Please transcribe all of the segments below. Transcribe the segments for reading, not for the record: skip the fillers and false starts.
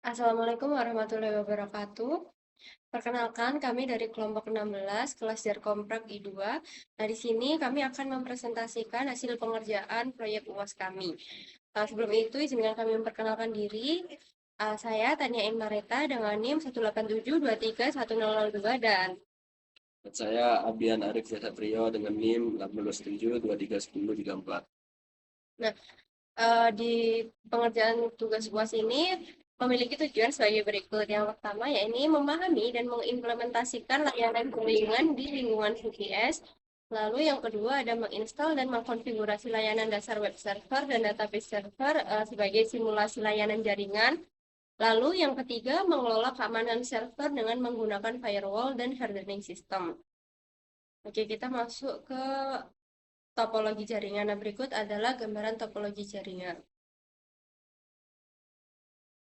Assalamualaikum warahmatullahi wabarakatuh. Perkenalkan, kami dari kelompok 16, kelas Jarkomprak I2. Nah, di sini kami akan mempresentasikan hasil pengerjaan proyek UAS kami. Sebelum itu, izinkan kami memperkenalkan diri. Saya Tania Inmareta dengan NIM 187231002 dan Saya Abian Arif Satrio dengan NIM 827231034. nah, di pengerjaan tugas UAS ini memiliki tujuan sebagai berikut. Yang pertama, yakni memahami dan mengimplementasikan layanan bimbingan di lingkungan VPS. Lalu yang kedua ada menginstal dan mengkonfigurasi layanan dasar web server dan database server sebagai simulasi layanan jaringan. Lalu yang ketiga, mengelola keamanan server dengan menggunakan firewall dan hardening system. Oke, kita masuk ke topologi jaringan. Nah, berikut adalah gambaran topologi jaringan.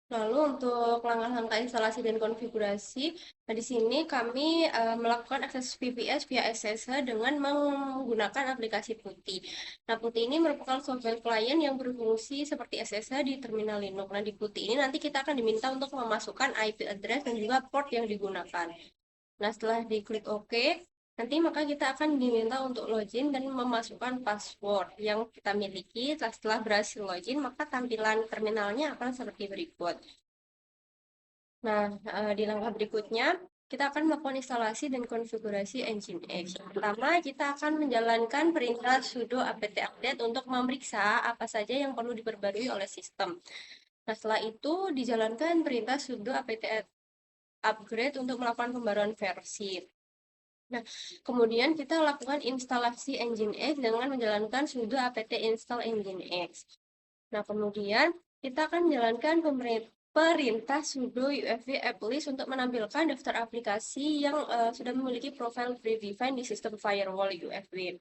Lalu untuk langkah-langkah instalasi dan konfigurasi, nah di sini kami melakukan akses VPS via SSH dengan menggunakan aplikasi Putih. Nah, Putih ini merupakan software klien yang berfungsi seperti SSH di terminal Linux. Nah, di Putih ini nanti kita akan diminta untuk memasukkan IP address dan juga port yang digunakan. Nah, setelah diklik OK, nanti maka kita akan diminta untuk login dan memasukkan password yang kita miliki. Setelah berhasil login, maka tampilan terminalnya akan seperti berikut. Nah, di langkah berikutnya, kita akan melakukan instalasi dan konfigurasi Nginx. Pertama, kita akan menjalankan perintah sudo apt update untuk memeriksa apa saja yang perlu diperbarui oleh sistem. Nah, setelah itu dijalankan perintah sudo apt upgrade untuk melakukan pembaruan versi. Nah, kemudian kita lakukan instalasi Nginx dengan menjalankan sudo apt install Nginx. Nah, kemudian kita akan menjalankan perintah sudo ufv applist untuk menampilkan daftar aplikasi yang sudah memiliki profile predefined di sistem firewall UFW.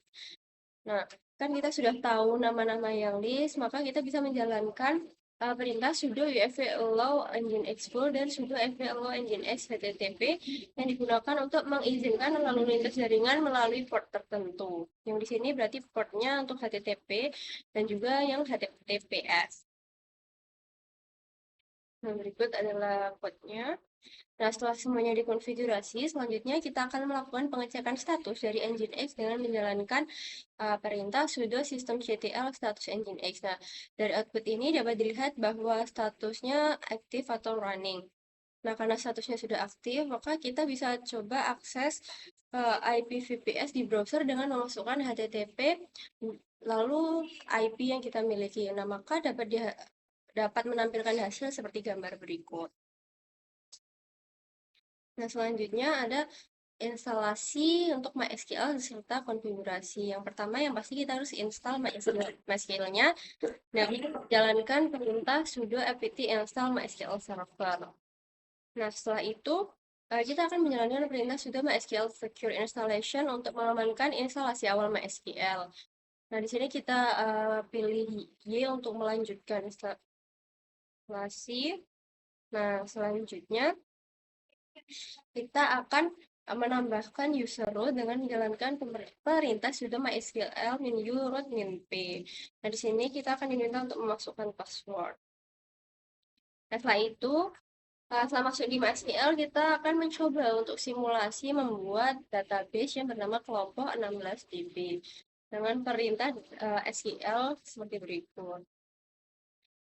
Nah, kan kita sudah tahu nama-nama yang list, maka kita bisa menjalankan perintah sudo ufv allow nginx full dan sudo ufv allow nginx http yang digunakan untuk mengizinkan lalu lintas jaringan melalui port tertentu. Yang di sini berarti portnya untuk HTTP dan juga yang HTTPS. Nah, berikut adalah code-nya. Nah, setelah semuanya dikonfigurasi, selanjutnya kita akan melakukan pengecekan status dari Nginx dengan menjalankan perintah sudo systemctl status Nginx. Nah, dari output ini dapat dilihat bahwa statusnya aktif atau running. Nah, karena statusnya sudah aktif, maka kita bisa coba akses IP VPS di browser dengan memasukkan HTTP lalu IP yang kita miliki. Nah, maka dapat menampilkan hasil seperti gambar berikut. Nah, selanjutnya ada instalasi untuk MySQL serta konfigurasi. Yang pertama yang pasti kita harus install MySQL-nya. Nah, kita jalankan perintah sudo apt install MySQL server. Nah, setelah itu kita akan menjalankan perintah sudo MySQL secure installation untuk mengamankan instalasi awal MySQL. Nah, di sini kita pilih Y untuk melanjutkan instalasi. Nah, selanjutnya kita akan menambahkan user root dengan menjalankan perintah sudo mysql min u root min p. Nah, di sini kita akan diminta untuk memasukkan password. Nah, setelah itu, setelah masuk di MySQL, kita akan mencoba untuk simulasi membuat database yang bernama kelompok 16DB dengan perintah SQL seperti berikut.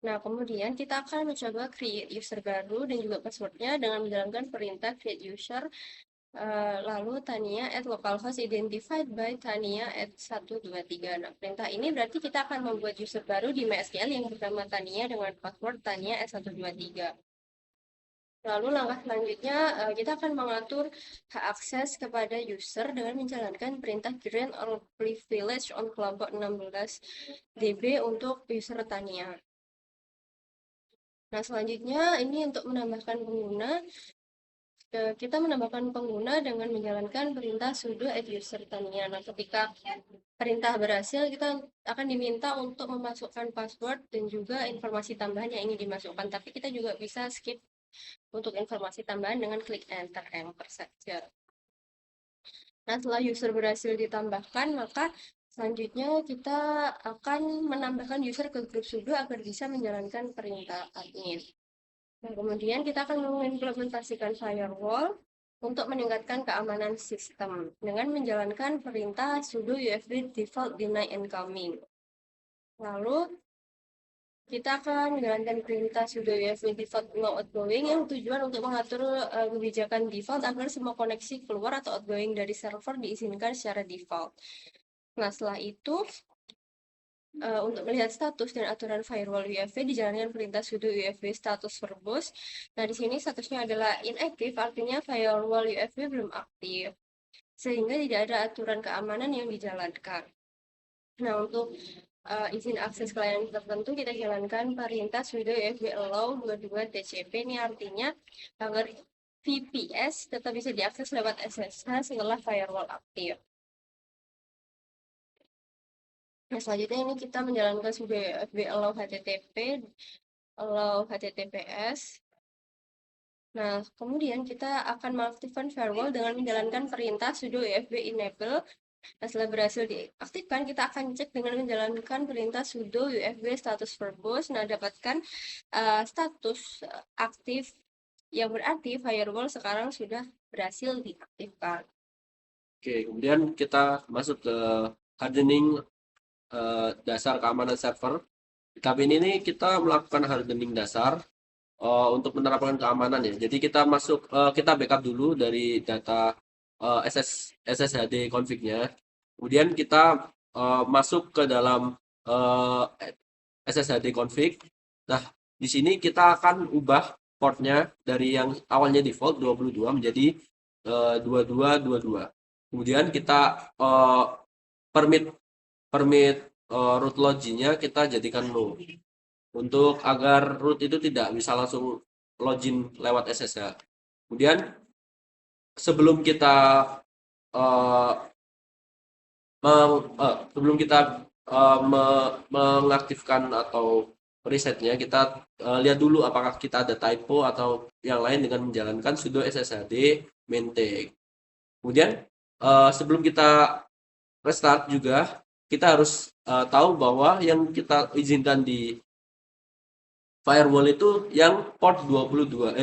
Nah, kemudian kita akan mencoba create user baru dan juga passwordnya dengan menjalankan perintah create user lalu Tania at localhost identified by Tania at 123. Nah, perintah ini berarti kita akan membuat user baru di MySQL yang bernama Tania dengan password Tania at 123. Lalu langkah selanjutnya kita akan mengatur hak akses kepada user dengan menjalankan perintah grant or privilege on kelompok 16DB untuk user Tania. Nah, selanjutnya ini untuk menambahkan pengguna, kita menambahkan pengguna dengan menjalankan perintah sudo add user Tania. Nah, ketika perintah berhasil, kita akan diminta untuk memasukkan password dan juga informasi tambahan yang ingin dimasukkan. Tapi kita juga bisa skip untuk informasi tambahan dengan klik enter saja. Nah, setelah user berhasil ditambahkan, maka selanjutnya kita akan menambahkan user ke grup sudo agar bisa menjalankan perintah admin. Nah, kemudian kita akan mengimplementasikan firewall untuk meningkatkan keamanan sistem dengan menjalankan perintah sudo UFB default deny incoming. Lalu kita akan menjalankan perintah sudo UFB default no outgoing yang tujuan untuk mengatur kebijakan default agar semua koneksi keluar atau outgoing dari server diizinkan secara default. Nah, setelah itu untuk melihat status dan aturan firewall UFB dijalankan perintah sudo UFB status verbose. Nah, di sini statusnya adalah inactive, artinya firewall UFB belum aktif, sehingga tidak ada aturan keamanan yang dijalankan. Nah, untuk izin akses klien tertentu kita jalankan perintah sudo UFB allow 22 TCP. Ini artinya agar VPS tetap bisa diakses lewat SSH setelah firewall aktif. Nah, selanjutnya ini kita menjalankan sudo UFB allow HTTP, allow HTTPS. Nah, kemudian kita akan mengaktifkan firewall dengan menjalankan perintah sudo UFB enable. Nah, setelah berhasil diaktifkan, kita akan cek dengan menjalankan perintah sudo UFB status verbose. Nah, dapatkan status aktif yang berarti firewall sekarang sudah berhasil diaktifkan. Oke, kemudian kita masuk ke hardening dasar keamanan server. Di tabin ini kita melakukan hardening dasar untuk menerapkan keamanan ya. Jadi kita masuk, kita backup dulu dari data SSHD config-nya. Kemudian kita masuk ke dalam SSHD config. Nah, di sini kita akan ubah portnya dari yang awalnya default 22 menjadi 2222. Kemudian kita permit permit root login-nya kita jadikan no untuk agar root itu tidak bisa langsung login lewat SSH. Kemudian sebelum kita uh, sebelum kita mengaktifkan atau resetnya, kita lihat dulu apakah kita ada typo atau yang lain dengan menjalankan sudo sshd maintain. Kemudian sebelum kita restart juga kita harus tahu bahwa yang kita izinkan di firewall itu yang port 22.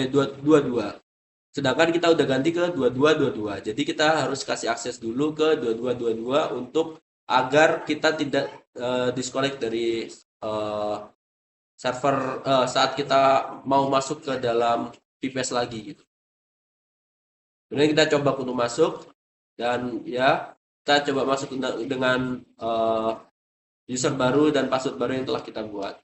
Sedangkan kita udah ganti ke 2222. Jadi kita harus kasih akses dulu ke 2222 untuk agar kita tidak disconnect dari server saat kita mau masuk ke dalam VPS lagi gitu. Kemudian kita coba untuk masuk dan ya kita coba masuk dengan user baru dan password baru yang telah kita buat.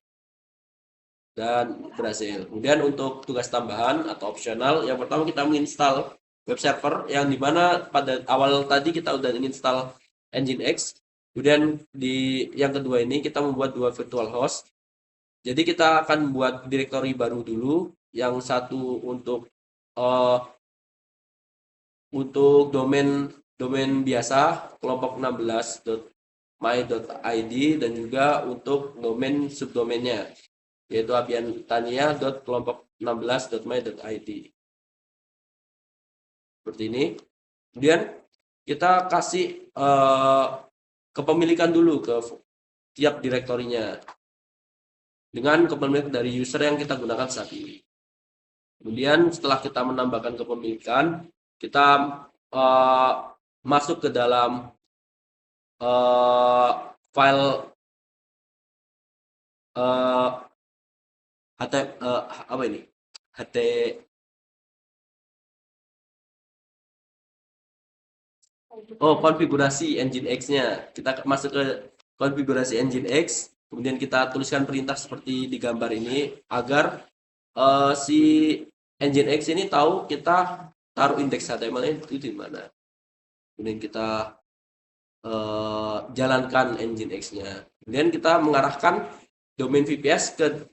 Dan berhasil. Kemudian untuk tugas tambahan atau opsional, yang pertama kita menginstal web server yang dimana pada awal tadi kita udah menginstal Nginx. Kemudian di yang kedua ini kita membuat 2 virtual host. Jadi kita akan buat directory baru dulu, yang satu untuk domain biasa kelompok 16.my.id dan juga untuk domain subdomainnya yaitu abiantania.kelompok 16.my.id. Seperti ini. Kemudian kita kasih kepemilikan dulu ke tiap direktorinya dengan kepemilikan dari user yang kita gunakan saat ini. Kemudian setelah kita menambahkan kepemilikan, kita masuk ke dalam file apa ini? Konfigurasi Nginx-nya. Kita masuk ke konfigurasi Nginx, kemudian kita tuliskan perintah seperti di gambar ini agar si Nginx ini tahu kita taruh indeks HTML itu di mana. Kemudian kita jalankan Nginx-nya. Kemudian kita mengarahkan domain VPS ke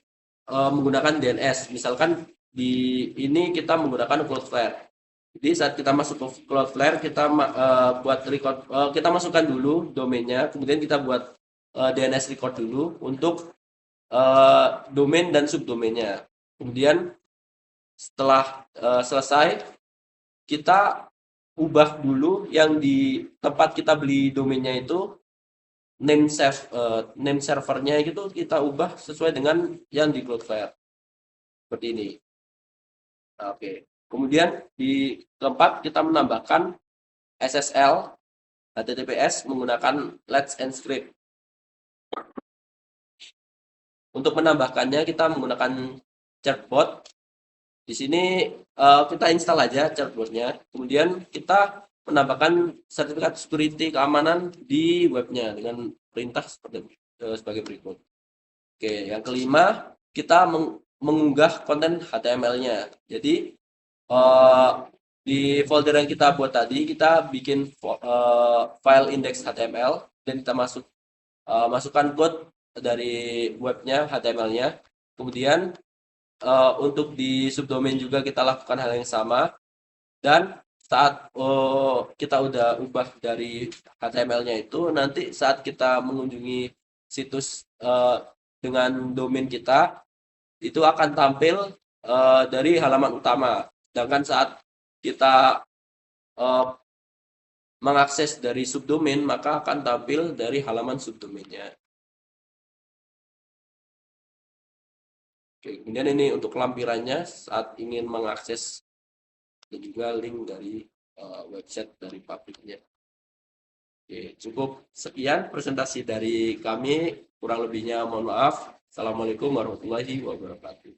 menggunakan DNS. Misalkan di ini kita menggunakan Cloudflare. Jadi saat kita masuk ke Cloudflare, kita buat record, kita masukkan dulu domainnya, kemudian kita buat DNS record dulu untuk domain dan subdomainnya. Kemudian setelah selesai, kita ubah dulu yang di tempat kita beli domainnya itu name servernya itu kita ubah sesuai dengan yang di Cloudflare. Seperti ini. Oke. Kemudian di keempat kita menambahkan SSL HTTPS menggunakan Let's Encrypt. Untuk menambahkannya kita menggunakan Certbot. Di sini kita install aja Certbotnya. Kemudian kita menambahkan sertifikat security keamanan di webnya dengan perintah sebagai berikut. Oke, yang kelima kita mengunggah konten HTML-nya. Jadi di folder yang kita buat tadi kita bikin file index HTML dan kita masukkan code dari webnya HTML-nya. Kemudian untuk di subdomain juga kita lakukan hal yang sama, dan saat kita udah ubah dari HTML-nya itu, nanti saat kita mengunjungi situs dengan domain kita itu akan tampil dari halaman utama. Sedangkan saat kita mengakses dari subdomain maka akan tampil dari halaman subdomainnya. Oke, kemudian ini untuk lampirannya saat ingin mengakses dan juga link dari website dari pabriknya. Oke, cukup sekian presentasi dari kami. Kurang lebihnya mohon maaf. Assalamualaikum warahmatullahi wabarakatuh.